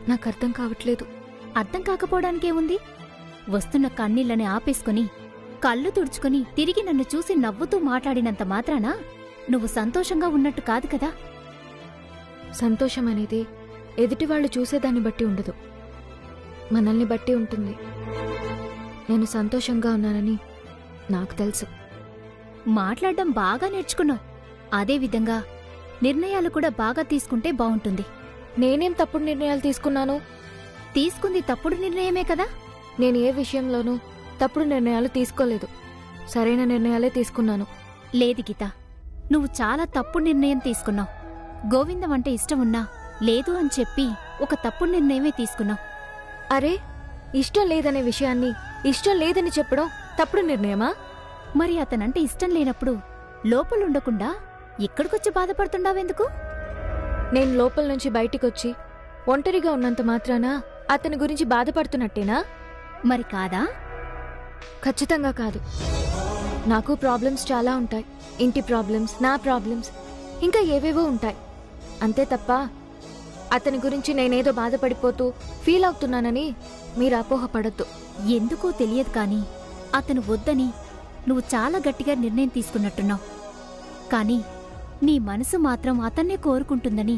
నాకు అర్థం కావట్లేదు. అర్థం కాకపోవడానికేముంది? వస్తున్న కన్నీళ్ళని ఆపేసుకుని కళ్ళు తుడుచుకుని తిరిగి నన్ను చూసి నవ్వుతూ మాట్లాడినంత మాత్రాన నువ్వు సంతోషంగా ఉన్నట్టు కాదు కదా. సంతోషం అనేది ఎదుటివాళ్లు చూసేదాన్ని బట్టి ఉండదు, మనల్ని బట్టి ఉంటుంది. నేను సంతోషంగా ఉన్నానని నాకు తెలుసు. మాట్లాడడం బాగా నేర్చుకున్నావు. అదేవిధంగా నిర్ణయాలు కూడా బాగా తీసుకుంటే బావుంటుంది. నేనేం తప్పుడు నిర్ణయాలు తీసుకున్నాను? తీసుకుంది తప్పుడు నిర్ణయమే కదా. నేను ఏ విషయంలోనూ తప్పుడు నిర్ణయాలు తీసుకోలేదు, సరైన నిర్ణయాలే తీసుకున్నాను. లేదు గీత, నువ్వు చాలా తప్పుడు నిర్ణయం తీసుకున్నావు. గోవిందం అంటే ఇష్టం ఉన్నా లేదు అని చెప్పి ఒక తప్పుడు నిర్ణయమే తీసుకున్నావు. అరే, ఇష్టం లేదనే విషయాన్ని ఇష్టం లేదని చెప్పడం తప్పుడు నిర్ణయమా? మరి అతనంటే ఇష్టం లేనప్పుడు లోపలుండకుండా ఇక్కడికొచ్చి బాధపడుతుండావెందుకు? నేను లోపల నుంచి బయటికొచ్చి ఒంటరిగా ఉన్నంత మాత్రాన అతని గురించి బాధపడుతున్నట్టేనా? మరి కాదా? ఖచ్చితంగా కాదు. నాకు ప్రాబ్లమ్స్ చాలా ఉంటాయి. ఇంటి ప్రాబ్లమ్స్, నా ప్రాబ్లమ్స్, ఇంకా ఏవేవో ఉంటాయి. అంతే తప్ప అతని గురించి నేనేదో బాధపడిపోతూ ఫీల్ అవుతున్నానని మీరు అపోహపడద్దు. ఎందుకో తెలియదు కాని అతను వద్దని నువ్వు చాలా గట్టిగా నిర్ణయం తీసుకున్నట్టున్నావు. కాని నీ మనసు మాత్రం అతన్నే కోరుకుంటుందని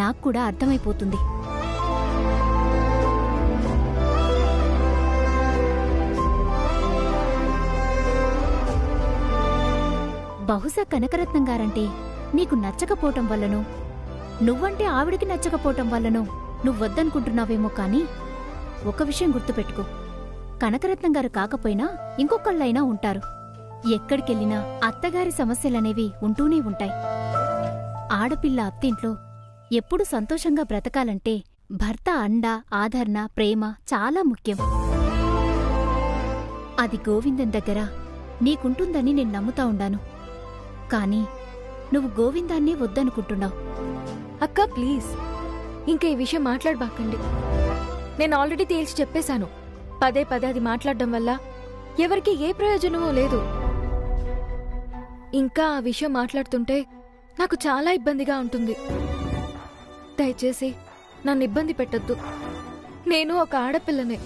నాకు కూడా అర్థమైపోతుంది. బహుశా కనకరత్నం గారంటే నీకు నచ్చకపోవటం వల్లనో, నువ్వంటే ఆవిడికి నచ్చకపోవటం వల్లనో నువ్వొద్దనుకుంటున్నావేమో కాని ఒక విషయం గుర్తుపెట్టుకో, కనకరత్నం గారు కాకపోయినా ఇంకొకళ్ళైనా ఉంటారు. ఎక్కడికెళ్ళినా అత్తగారి సమస్యలనేవి ఉంటూనే ఉంటాయి. ఆడపిల్ల అత్తింట్లో ఎప్పుడు సంతోషంగా బ్రతకాలంటే భర్త అండ, ఆదరణ, ప్రేమ చాలా ముఖ్యం. అది గోవిందం దగ్గర నీకుంటుందని నేను నమ్ముతా ఉండాను. కాని నువ్వు గోవిందాన్నే వద్దనుకుంటున్నావు. అక్క, ప్లీజ్ ఇంకా ఈ విషయం మాట్లాడబాకండి. నేను ఆల్రెడీ తేల్చి చెప్పేశాను. పదే పదే అది మాట్లాడడం వల్ల ఎవరికి ఏ ప్రయోజనమూ లేదు. ఇంకా ఆ విషయం మాట్లాడుతుంటే నాకు చాలా ఇబ్బందిగా ఉంటుంది. దయచేసి నన్ను ఇబ్బంది పెట్టొద్దు. నేను ఒక ఆడపిల్లనే.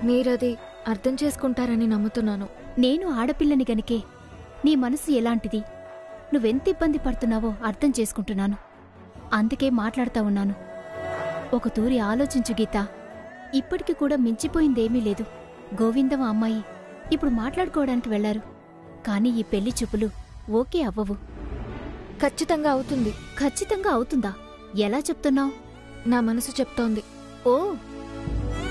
మీరది అర్థం చేసుకుంటారని నమ్ముతున్నాను. నేను ఆడపిల్లని గనికే నీ మనసు ఎలాంటిది, నువ్వెంత ఇబ్బంది పడుతున్నావో అర్థం చేసుకుంటున్నాను. అందుకే మాట్లాడుతా ఉన్నాను. ఒక తూరి ఆలోచించు గీత. ఇప్పటికి కూడా మించిపోయిందేమీ లేదు. గోవిందం అమ్మాయి ఇప్పుడు మాట్లాడుకోవడానికి వెళ్లారు. కాని ఈ పెళ్లి చూపులు ఓకే అవ్వవు. ఖచ్చితంగా అవుతుంది. ఖచ్చితంగా అవుతుందా? ఎలా చెప్తున్నావు? నా మనసు చెప్తోంది. ఓ,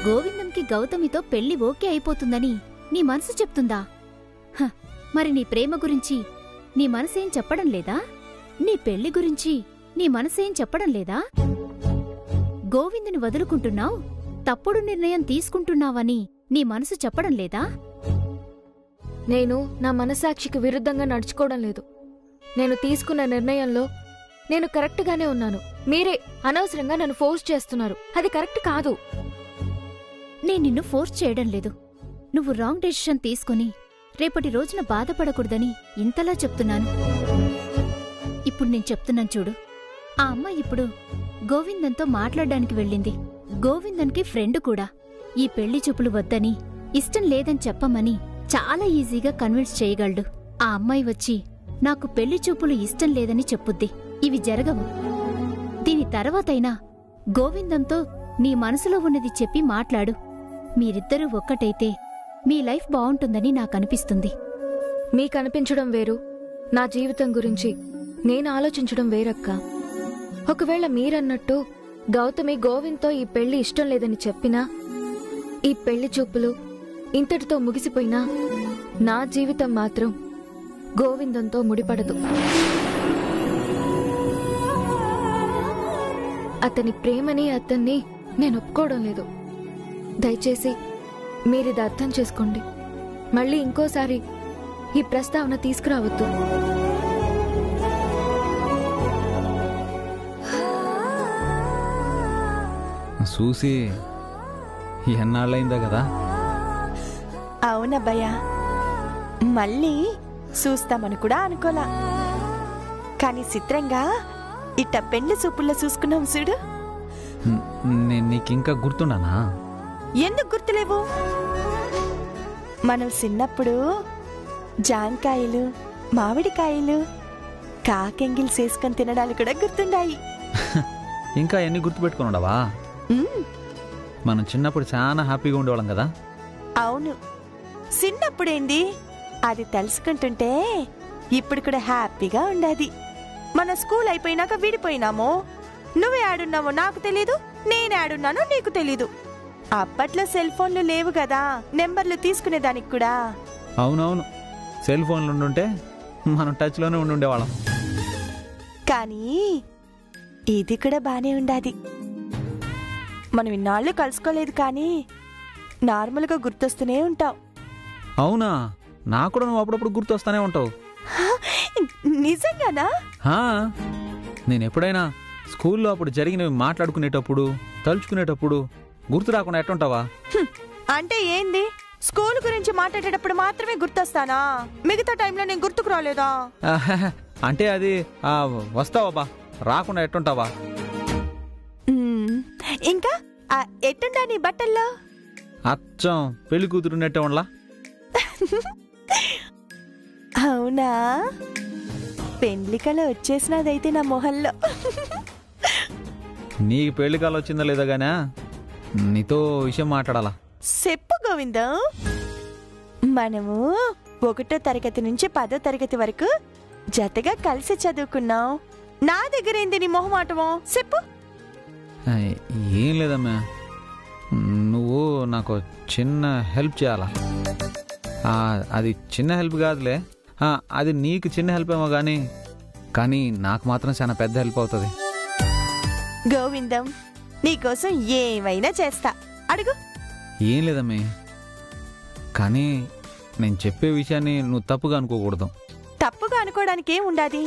గోవిందంకి గౌతమితో పెళ్లి ఓకే అయిపోతుందని నీ మనసు చెప్తుందా? మరి నీ ప్రేమ గురించి నీ మనసేం చెప్పడం లేదా? నీ పెళ్లి గురించి నీ మనసేం చెప్పడం లేదా? గోవిందుని వదులుకుంటున్నావు, తప్పుడు నిర్ణయం తీసుకుంటున్నావని నీ మనసు చెప్పడం లేదా? నేను నా మనసాక్షికి విరుద్ధంగా నడుచుకోవడం లేదు. నేను తీసుకున్న నిర్ణయంలో నేను కరెక్ట్గానే ఉన్నాను. మీరే అనవసరంగా నన్ను ఫోర్స్ చేస్తున్నారు. అది కరెక్ట్ కాదు. నేను నిన్ను ఫోర్స్ చేయడం లేదు. నువ్వు రాంగ్ డెసిషన్ తీసుకుని రేపటి రోజున బాధపడకూడదని ఇంతలా చెప్తున్నాను. ఇప్పుడు నేను చెప్తున్నాను చూడు. ఆ అమ్మాయి ఇప్పుడు గోవిందంతో మాట్లాడడానికి వెళ్ళింది. గోవిందన్కి ఫ్రెండ్ కూడా. ఈ పెళ్లి చూపులు వద్దని, ఇష్టం లేదని చెప్పమని చాలా ఈజీగా కన్విన్స్ చేయగలడు. ఆ అమ్మాయి వచ్చి నాకు పెళ్లి చూపులు ఇష్టం లేదని చెప్పుద్ది. ఇవి జరగవు. దీని తర్వాతైనా గోవిందంతో నీ మనసులో ఉన్నది చెప్పి మాట్లాడు. మీరిద్దరూ ఒక్కటైతే మీ లైఫ్ బావుంటుందని నాకనిపిస్తుంది. మీకనిపించడం వేరు, నా జీవితం గురించి నేను ఆలోచించడం వేరక్క. ఒకవేళ మీరన్నట్టు గౌతమి గోవింద్తో ఈ పెళ్లి ఇష్టం లేదని చెప్పినా, ఈ పెళ్లి చూపులు ఇంతటితో ముగిసిపోయినా నా జీవితం మాత్రం గోవిందంతో ముడిపడదు. అతని ప్రేమని, అతన్ని నేను ఒప్పుకోవడం లేదు. దయచేసి మీరిది అర్థం చేసుకోండి. మళ్ళీ ఇంకోసారి ఈ ప్రస్తావన తీసుకురావద్దు. చూసి ఎన్నాళ్ళైందా కదా? అవునబ్బయ్యా, మళ్ళీ చూస్తామని కూడా అనుకోలా. కాని చిత్రంగా ఇట్ట పెళ్లి సూపుల్లో చూసుకున్నాం చూడు, నేను నీకింకా గుర్తున్నానా? ఎందుకు గుర్తులేవు? మనం చిన్నప్పుడు జాంకాయలు, మామిడికాయలు, కాకెంగిల్స్ వేసుకొని తినడాలు కూడా గుర్తుండాయి. ఇంకా ఎన్ని గుర్తుపెట్టుకుని ఉండవా? ఉమ్, మనం చిన్నప్పుడు చాలా హ్యాపీగా ఉండేవాళ్ళం కదా. అవును, చిన్నప్పుడేంది అది తలుసుకుంటుంటే ఇప్పుడు కూడా హ్యాపీగా ఉండేది. మన స్కూల్ అయిపోయినాక విడిపోయినాము. నువ్వే ఆడున్నావో నాకు తెలీదు, నేను ఆడున్నానో నీకు తెలీదు. అప్పట్లో సెల్ ఫోన్లు లేవు కదా, నెంబర్లు తీసుకునేదానికి కూడా. అవునవును, సెల్ ఫోన్లు ఉండుంటే మనం టచ్లోనే ఉండేవాళ్ళం. కానీ ఇది కూడా బానే ఉండాది. మనం ఇన్నాళ్ళు కలుసుకోలేదు కానీ నార్మల్గా గుర్తొస్తూనే ఉంటావు. అవునా? నాకు కూడా నువ్వు అప్పుడప్పుడు గుర్తొస్తానే ఉంటావు. నిజంగానా? నేను ఎప్పుడైనా స్కూల్లో అప్పుడు జరిగినవి మాట్లాడుకునేటప్పుడు, తలుచుకునేటప్పుడు గుర్తు రాకుండా ఎట్టుంటావా? అంటే ఏంది, స్కూల్ గురించి మాట్లాడేటప్పుడు మాత్రమే గుర్తొస్తానా? మిగతా టైంలో నేను గుర్తుకు రాలేదా? అంటే అది వస్తావా బా, రాకుండా ఎట్టుంటావా? ఇంకా ఎట్టుండా నీ బట్టల్లో? అచ్చం పెళ్లి కూతురున్నట్టే ఉండలా. అవునా? పెండ్లికలో వచ్చేసినదైతే నా మొహంలో. నీకు పెళ్లి కాలం వచ్చిందా లేదా గానా? నీతో విషయం మాట్లాడాలా. చెప్పు గోవిందం. మనము 1వ తరగతి నుంచి 10వ తరగతి వరకు జతగా కలిసి చదువుకున్నాం. నా దగ్గర ఏంది నీ మొహమాటమో చెప్పు. ఏం లేదమ్మా, నువ్వు నాకు చిన్న హెల్ప్ చేయాలా. అది చిన్న హెల్ప్ కాదులే, అది నీకు చిన్న హెల్ప్ ఏమో కానీ నాకు మాత్రం చాలా పెద్ద హెల్ప్ అవుతుంది. గోవిందం, నీకోసం ఏమైనా చేస్తా, అడుగు. ఏం లేదమ్మే, కానీ నేను చెప్పే విషయాన్ని నువ్వు తప్పుగా అనుకోకూడదు. తప్పుగా అనుకోవడానికి ఏం ఉండాది?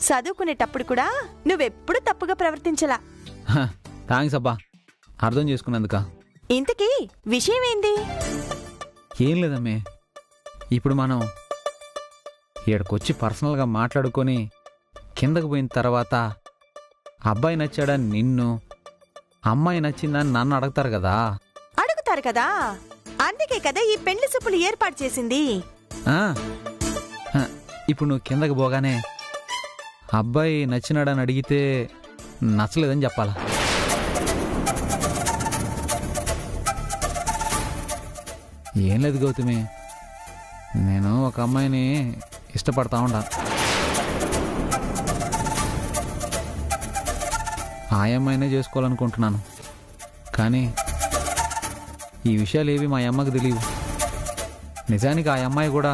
చదువుకునేటప్పుడు కూడా నువ్వెప్పుడు తప్పుగా ప్రవర్తించలా. థ్యాంక్స్ అబ్బా, అర్థం చేసుకున్నందుక. ఇంతకీ విషయం ఏంది? ఏం లేదమ్మే, ఇప్పుడు మనం ఇక్కడికొచ్చి పర్సనల్గా మాట్లాడుకొని కిందకు పోయిన తర్వాత అబ్బాయి నచ్చాడని నిన్ను, అమ్మాయి నచ్చిందని నన్ను అడుగుతారు కదా. అడుగుతారు కదా, అందుకే కదా ఈ పెళ్లి చూపులు ఏర్పాటు చేసింది. ఇప్పుడు నువ్వు కిందకి పోగానే అబ్బాయి నచ్చినాడని అడిగితే నచ్చలేదని చెప్పాలా? ఏం లేదు గౌతమి, నేను ఒక అమ్మాయిని ఇష్టపడతా ఉంటా. ఆ అమ్మాయినే చేసుకోవాలనుకుంటున్నాను. కానీ ఈ విషయాలు ఏవి మా అమ్మకు తెలియవు. నిజానికి ఆ అమ్మాయి కూడా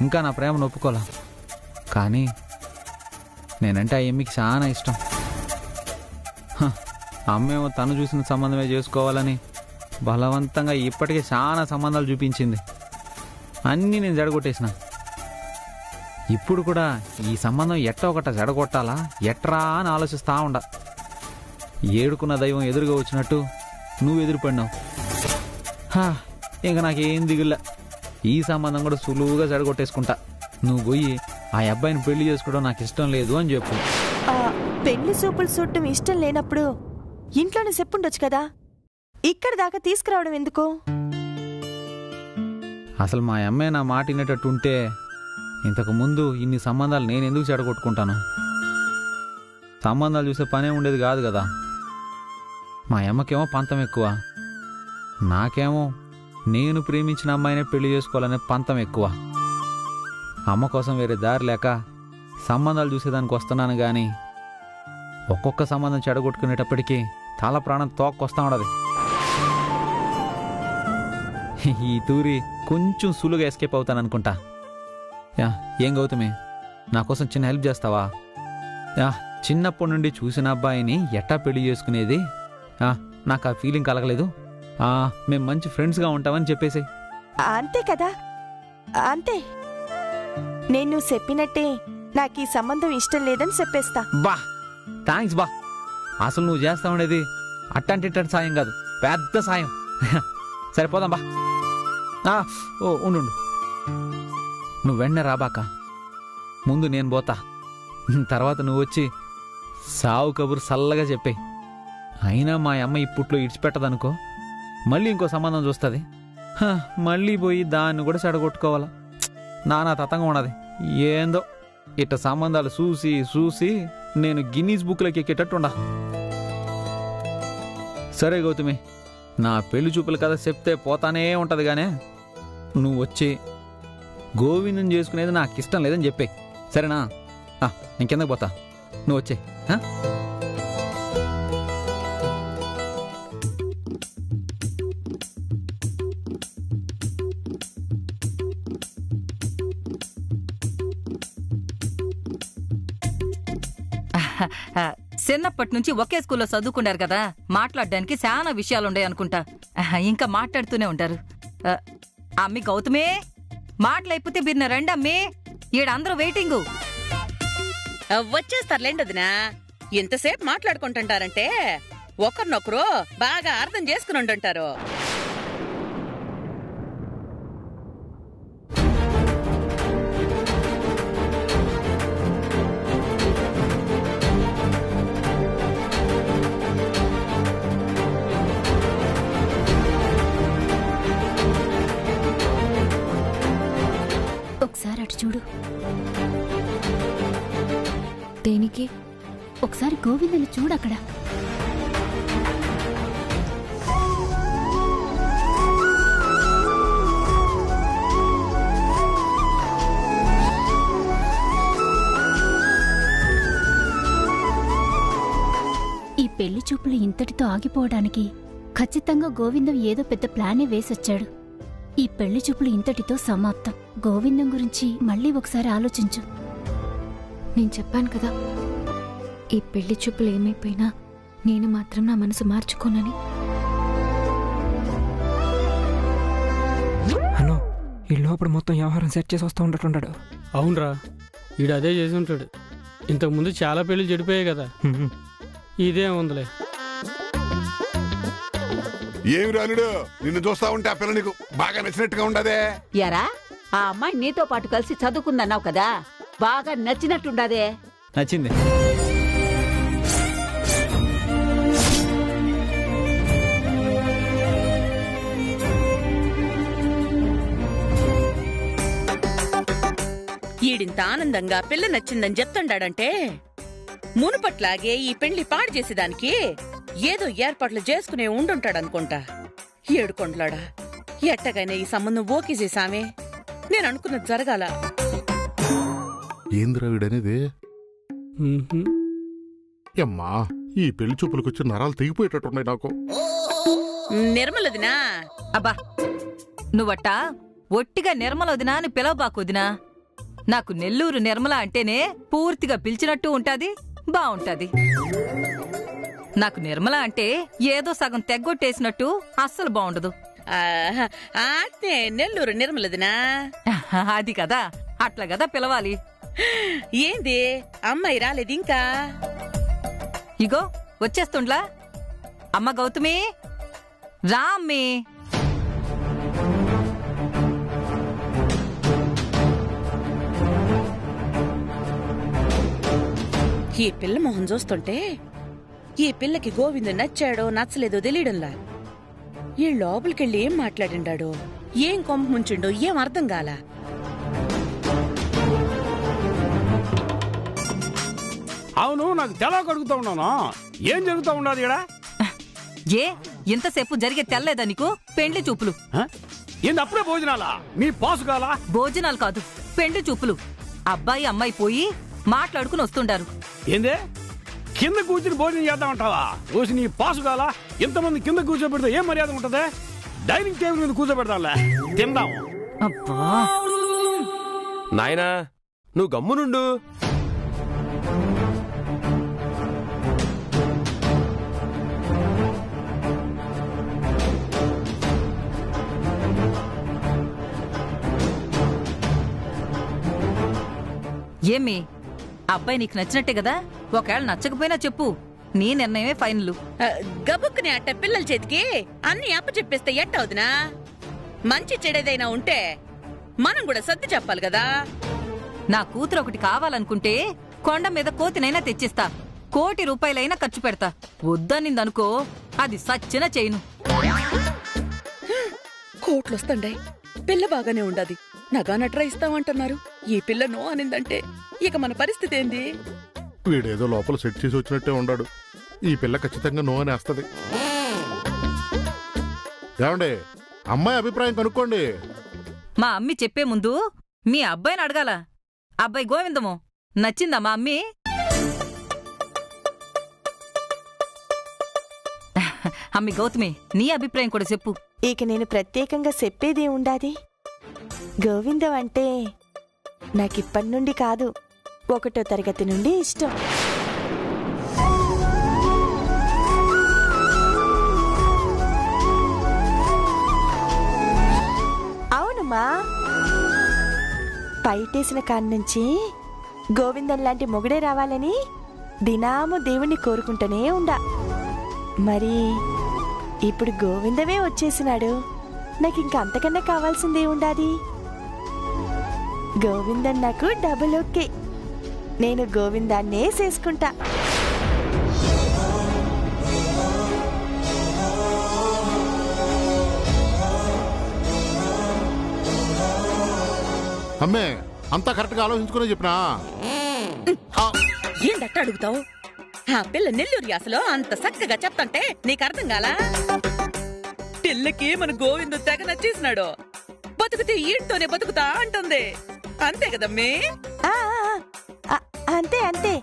ఇంకా నా ప్రేమను ఒప్పుకోలే. కానీ నేనంటే ఆ అమ్మకి చాలా ఇష్టం. అమ్మేమో తను చూసిన సంబంధమే చేసుకోవాలని బలవంతంగా ఇప్పటికే చాలా సంబంధాలు చూపించింది. అన్నీ నేను జడగొట్టేసిన. ఇప్పుడు కూడా ఈ సంబంధం ఎట్ట ఒకట జడగొట్టాలా ఎట్రా అని ఆలోచిస్తా ఉండ. ఏడుకున్న దైవం ఎదురుగా వచ్చినట్టు నువ్వు ఎదురుపడినావు. ఇంకా నాకేం దిగుల్లా, ఈ సంబంధం కూడా సులువుగా జడగొట్టేసుకుంటా. నువ్వు పోయి ఆ అబ్బాయిని పెళ్లి చేసుకోవడం నాకు ఇష్టం లేదు అని చెప్పు. పెళ్లి చూపులు చూడటం ఇష్టం లేనప్పుడు ఇంట్లోనే చెప్పుండొచ్చు కదా, ఇక్కడ దాకా తీసుకురావడం ఎందుకు? అసలు మా అమ్మాయి నా మాట వినేటట్టు ఉంటే ఇంతకు ముందు ఇన్ని సంబంధాలు నేను ఎందుకు చెడగొట్టుకుంటాను? సంబంధాలు చూసే పనే ఉండేది కాదు కదా. మా అమ్మకేమో పంతం ఎక్కువ, నాకేమో నేను ప్రేమించిన అమ్మాయినే పెళ్లి చేసుకోవాలనే పంతం ఎక్కువ. అమ్మ కోసం వేరే దారి లేక సంబంధాలు చూసేదానికి వస్తున్నాను కానీ ఒక్కొక్క సంబంధం చెడగొట్టుకునేటప్పటికీ తల ప్రాణం తోక్కొస్తా ఉండదు. ఈ తూరి కొంచెం సులువుగా ఎస్కేప్ అవుతాననుకుంటా. ఏం గౌతమి, నా కోసం చిన్న హెల్ప్ చేస్తావా? చిన్నప్పటి నుండి చూసిన అబ్బాయిని ఎట్టా పెళ్లి చేసుకునేది? నాకు ఆ ఫీలింగ్ కలగలేదు. మేము మంచి ఫ్రెండ్స్గా ఉంటామని చెప్పేసి. అంతే కదా, అంతే. నేను చెప్పినట్టే నాకు ఈ సంబంధం ఇష్టం లేదని చెప్పేస్తా. బా థ్యాంక్స్ బా. అసలు నువ్వు చేస్తావనేది అట్టంటి సాయం కాదు, పెద్ద సాయం. సరిపోదాం బా. ఉండు, నువ్వు వెంటనే రాబాక. ముందు నేను పోతా, తర్వాత నువ్వు వచ్చి సావు కబురు చల్లగా చెప్పే. అయినా మా అమ్మ ఇప్పట్లో ఇడిచిపెట్టదనుకో, మళ్ళీ ఇంకో సంబంధం చూస్తుంది. మళ్ళీ పోయి దాన్ని కూడా చెడగొట్టుకోవాలా. నానా తతంగా ఉన్నది. ఏందో ఇట్ట సంబంధాలు చూసి చూసి నేను గిన్నీస్ బుక్లోకి ఎక్కేటట్టుండా. సరే గౌతమి, నా పెళ్లి చూపుల కథ చెప్తే పోతానే ఉంటది గానే, నువ్వు వచ్చి గోవిందం చేసుకునేది నాకు ఇష్టం లేదని చెప్పే, సరేనా? ఇంకెందుకు పోతా, నువ్వు వచ్చే. చిన్నప్పటి నుంచి ఒకే స్కూల్లో చదువుకున్నారు కదా, మాట్లాడడానికి చాలా విషయాలుండే అనుకుంటా. ఇంకా మాట్లాడుతూనే ఉంటారు. అమ్మి గౌతమే, మాటలైపోతే బిర్న రండి అమ్మి, ఈడందరూ వెయిటింగు. వచ్చేస్తారులేండి వదినా. ఇంతసేపు మాట్లాడుకుంటుంటారంటే ఒకరినొకరు బాగా అర్థం చేసుకుని ఉండుంటారు. ఒకసారి అటు చూడు. దేనికి? ఒకసారి గోవిందని చూడక్కడ. ఈ పెళ్లి చూపులు ఇంతటితో ఆగిపోవడానికి ఖచ్చితంగా గోవిందం ఏదో పెద్ద ప్లానే వేసొచ్చాడు. ఈ పెళ్లి చూపులు ఇంతటితో సమాప్తం. గోవిందం గురించి మళ్ళీ ఒకసారి ఆలోచించు. నేను చెప్పాను కదా, ఈ పెళ్లి చూపులు ఏమైపోయినా నేను మాత్రం నా మనసు మార్చుకోనని. అను, ఈ లోపల మొత్తం వ్యవహారం సెట్ చేసి వస్తూ ఉండట్లుంటాడు. అవునరా, ఈడు అదే చేసి ఉంటాడు. ఇంతకుముందు చాలా పెళ్లి చెడిపోయాయి కదా, ఇదే ఉందిలే. ఏమి రానుడు, నిన్ను చూస్తా ఉంటే ఆ పిల్ల నీకు బాగా నచ్చినట్టుగా ఉండదే? యారా, ఆ అమ్మాయి నీతో పాటు కలిసి చదువుకుందన్నావు కదా, బాగా నచ్చినట్టుండదే? నచ్చింది. ఈడింత ఆనందంగా పిల్ల నచ్చిందని చెప్తుండాడంటే మునుపట్లాగే ఈ పెళ్లి పాడు చేసేదానికి ఏదో ఏర్పాట్లు చేసుకునే ఉండుంటాడనుకుంటా. ఏడుకొండలాడా, ఎట్టగైనా ఈ సంబంధం ఓకే చేసామే. నేను అనుకున్నది జరగాల. ఏంద్రా వీడనేది? అమ్మా, ఈ పెళ్లి చూపులకొచ్చి నరాలు తెగిపోయేటట్టున్నాయి నాకు. నిర్మలదినా? అబ్బా, నువ్వట్టా ఒట్టిగా నిర్మలొదినా అని పిలవబాకొదినా. నాకు నెల్లూరు నిర్మల అంటేనే పూర్తిగా పిలిచినట్టు ఉంటాది, బావుంటది. నాకు నిర్మల అంటే ఏదో సగం తెగ్గొట్టేసినట్టు అస్సలు బావుండదు. అట్నే నెల్లూరు నిర్మలదినా? అది కదా, అట్లా కదా పిలవాలి. ఏంది అమ్మాయి రాలేదు ఇంకా? ఇగో వచ్చేస్తుండ్లా. అమ్మ గౌతమి, రా అమ్మి. ఈ పిల్ల మొహం చూస్తుంటే ఈ పిల్లకి గోవిందు నచ్చాడో నచ్చలేదో తెలియడంలా. ఈ లోపలికెళ్ళి ఏం మాట్లాడిండాడో, ఏం కొంప ముంచిండో ఏం అర్థం కాలా. అవును, నాకు తెలవక అడుగుతా ఉన్నాను, ఏం జరుగుతా ఉండదు ఇక్కడ? ఏ ఇంతసేపు జరిగే తెల్లేదా నీకు? పెండ్లి చూపులు. ఏంది అప్పుడే భోజనాలా? మీ పాసు కాలా? భోజనాలు కాదు, పెండ్లి చూపులు. అబ్బాయి అమ్మాయి పోయి మాట్లాడుకుని వస్తుండారు. ఏందే, కింద కూర్చుని భోజనం చేద్దామంటావా? రోజు నీ పాసు కాలా? ఇంతమంది కింద కూర్చోబెడితే ఏం మర్యాద ఉంటదే? డైనింగ్ టేబుల్ మీద కూర్చోబెడతాంలే, తిందాం. అబ్బా నాయనా, నువ్వు గమ్మునుండు. ఏమి అబ్బాయి నీకు నచ్చినట్టే కదా? ఒకవేళ నచ్చకపోయినా చెప్పు, నీ నిర్ణయమే ఫైనల్. గబుక్కుని అట్ట పిల్లల చేతికి అన్ని అప్పచెప్పేస్తే ఎట్టవుదునా? మంచి చెడేదైనా ఉంటే మనం కూడా సర్ది చెప్పాలి కదా. నా కూతురు ఒకటి కావాలనుకుంటే కొండ మీద కోతినైనా తెచ్చిస్తా. 1,00,00,000 రూపాయలైనా ఖర్చు పెడతా. వద్దనిందనుకో అది సచ్చిన చేయను. కోట్లొస్తండాయి, పిల్ల బాగానే ఉండదు. నగానట్రా ఇస్తామంటున్నారు. ఈ పిల్ల నో అనిందంటే ఇక మన పరిస్థితి ఏంది? వీడేదో లోపల సెట్ చేసి వచ్చినట్టే ఉన్నాడు. ఈ పిల్ల ఖచ్చితంగా నో అనేస్తది. ఏమండి, అమ్మాయి అభిప్రాయం కనుక్కోండి. మా అమ్మి చెప్పే ముందు మీ అబ్బాయిని అడగాల. అబ్బాయి గోవిందము నచ్చిందా మా అమ్మి? అమ్మి గౌతమి, నీ అభిప్రాయం కూడా చెప్పు. ఇక నేను ప్రత్యేకంగా చెప్పేది ఉండాది. గోవిందం అంటే నాకిప్పటి నుండి కాదు, 1వ తరగతి నుండి ఇష్టం. అవునుమా, పైటేసిన కాన్నుంచి గోవిందం లాంటి మొగుడే రావాలని దినాము దేవుణ్ణి కోరుకుంటూనే ఉండా. మరి ఇప్పుడు గోవిందమే వచ్చేసినాడు, నాకింక అంతకన్నా కావాల్సిందే ఉండాది. గోవిందం నాకు డబుల్ ఓకే. నేను గోవిందాన్నే చేసుకుంటా. అమ్మే, అంతా కరెక్ట్ గా ఆలోచించుకునే చెప్పినా. ఏందట్ట అడుగుతావు? ఆ పిల్ల నెల్లూరు యాసలో అంత చక్కగా చెప్తంటే నీకు అర్థం కాలా? పిల్లకి మన గోవిందు తెగ నచ్చేసినాడు. బతుకుతే ఈడ్తోనే బతుకుతా అంటుంది. అంతే కదమ్మే? అంతే అంతే.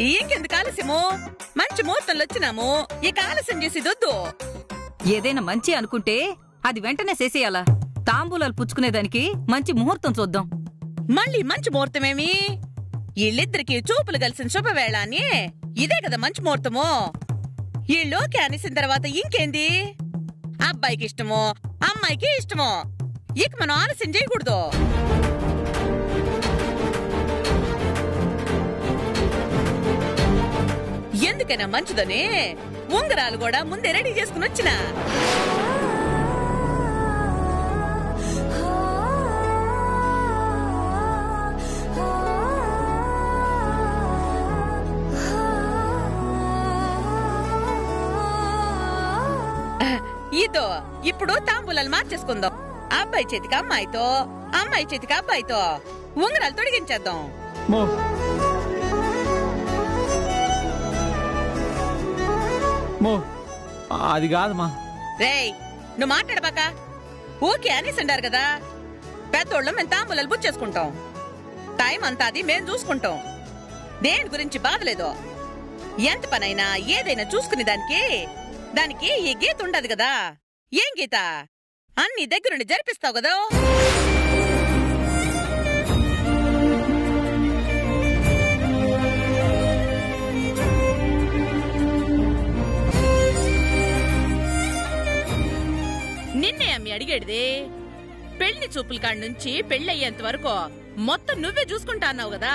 ఇంకెందుకు ఆలస్యము? మంచి ముహూర్తంలో వచ్చినాము, ఇక ఆలస్యం చేసేదొద్దు. ఏదైనా మంచి అనుకుంటే అది వెంటనే చేసేయాలా? తాంబూలాలు పుచ్చుకునేదానికి మంచి ముహూర్తం చూద్దాం. మళ్ళీ మంచి ముహూర్తమేమి? వీళ్ళిద్దరికి చూపులు కలిసిన శుభవేళ అని ఇదే కదా మంచి ముహూర్తము. వీళ్ళోకే అనేసిన తర్వాత ఇంకేంది? అబ్బాయికి ఇష్టమో అమ్మాయికి ఇష్టమో, ఇక మనం ఆలస్యం చేయకూడదు. ఎందుకైనా మంచిదని ఉంగరాలు కూడా ముందే రెడీ చేసుకుని వచ్చినా. ఇదో ఇప్పుడు తాంబూలాలు మార్చేసుకుందాం. అబ్బాయి చేతికి అమ్మాయితో, అమ్మాయి చేతికి అబ్బాయితో ఉంగరాలు తొడిగించేద్దాం. అది కాదమ్మా. రేయ్, నువ్వు మాట్లాడబాక. ఓకే అనేసిండారు కదా, పెద్దోళ్ళం మేము తాంబూలాలు బుచ్చేసుకుంటాం. టైం అంతా అది మేం చూసుకుంటాం. దేని గురించి బాధలేదు. ఎంత పనైనా ఏదైనా చూసుకునే దానికి ఈ గీత ఉండదు కదా. ఏం గీత? అన్ని దగ్గరుండి జరిపిస్తావు కదా. నిన్నే అమ్మి అడిగేడిది. పెళ్లి చూపుల కాడ నుంచి పెళ్ళయ్యేంత వరకు మొత్తం నువ్వే చూసుకుంటా అన్నావు కదా.